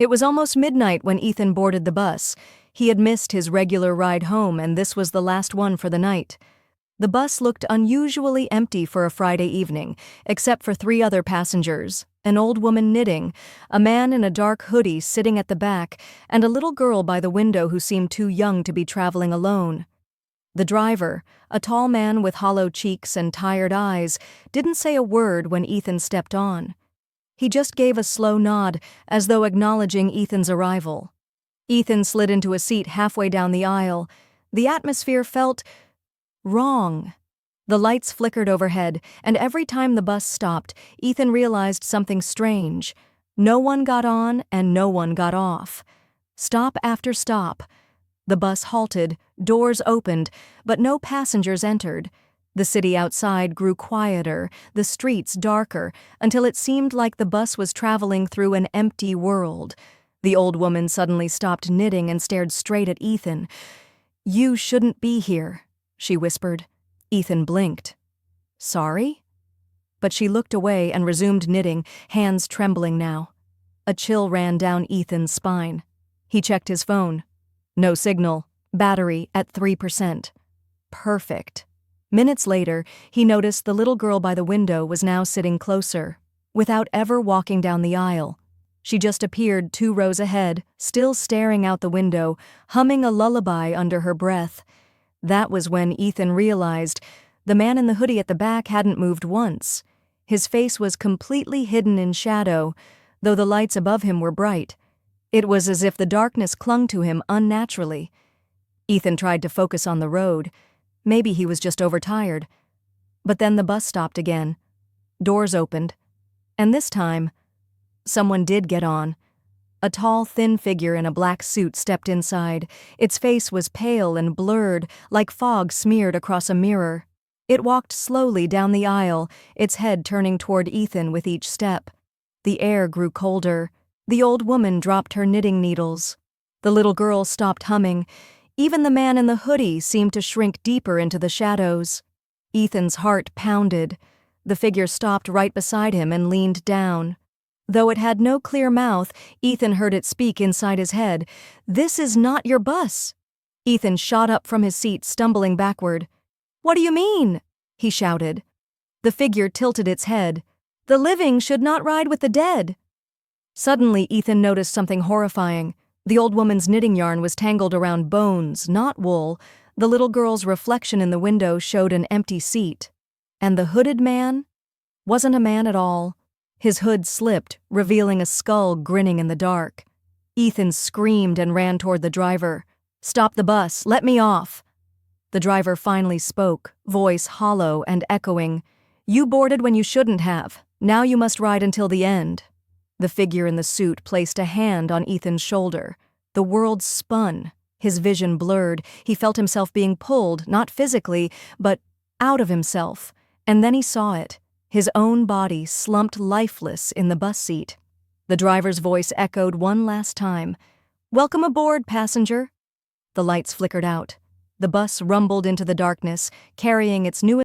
It was almost midnight when Ethan boarded the bus. He had missed his regular ride home, and this was the last one for the night. The bus looked unusually empty for a Friday evening, except for 3 other passengers: an old woman knitting, a man in a dark hoodie sitting at the back, and a little girl by the window who seemed too young to be traveling alone. The driver, a tall man with hollow cheeks and tired eyes, didn't say a word when Ethan stepped on. He just gave a slow nod, as though acknowledging Ethan's arrival. Ethan slid into a seat halfway down the aisle. The atmosphere felt wrong. The lights flickered overhead, and every time the bus stopped, Ethan realized something strange. No one got on and no one got off. Stop after stop. The bus halted, doors opened, but no passengers entered. The city outside grew quieter, the streets darker, until it seemed like the bus was traveling through an empty world. The old woman suddenly stopped knitting and stared straight at Ethan. "You shouldn't be here," she whispered. Ethan blinked. "Sorry?" But she looked away and resumed knitting, hands trembling now. A chill ran down Ethan's spine. He checked his phone. No signal. Battery at 3%. Perfect. Minutes later, he noticed the little girl by the window was now sitting closer, without ever walking down the aisle. She just appeared 2 rows ahead, still staring out the window, humming a lullaby under her breath. That was when Ethan realized the man in the hoodie at the back hadn't moved once. His face was completely hidden in shadow, though the lights above him were bright. It was as if the darkness clung to him unnaturally. Ethan tried to focus on the road. Maybe he was just overtired. But then the bus stopped again. Doors opened. And this time, someone did get on. A tall, thin figure in a black suit stepped inside. Its face was pale and blurred, like fog smeared across a mirror. It walked slowly down the aisle, its head turning toward Ethan with each step. The air grew colder. The old woman dropped her knitting needles. The little girl stopped humming. Even the man in the hoodie seemed to shrink deeper into the shadows. Ethan's heart pounded. The figure stopped right beside him and leaned down. Though it had no clear mouth, Ethan heard it speak inside his head. "This is not your bus." Ethan shot up from his seat, stumbling backward. "What do you mean?" he shouted. The figure tilted its head. "The living should not ride with the dead." Suddenly, Ethan noticed something horrifying. The old woman's knitting yarn was tangled around bones, not wool. The little girl's reflection in the window showed an empty seat. And the hooded man wasn't a man at all. His hood slipped, revealing a skull grinning in the dark. Ethan screamed and ran toward the driver. "Stop the bus, let me off." The driver finally spoke, voice hollow and echoing. "You boarded when you shouldn't have. Now you must ride until the end." The figure in the suit placed a hand on Ethan's shoulder. The world spun. His vision blurred. He felt himself being pulled, not physically, but out of himself. And then he saw it. His own body slumped lifeless in the bus seat. The driver's voice echoed one last time. "Welcome aboard, passenger." The lights flickered out. The bus rumbled into the darkness, carrying its newest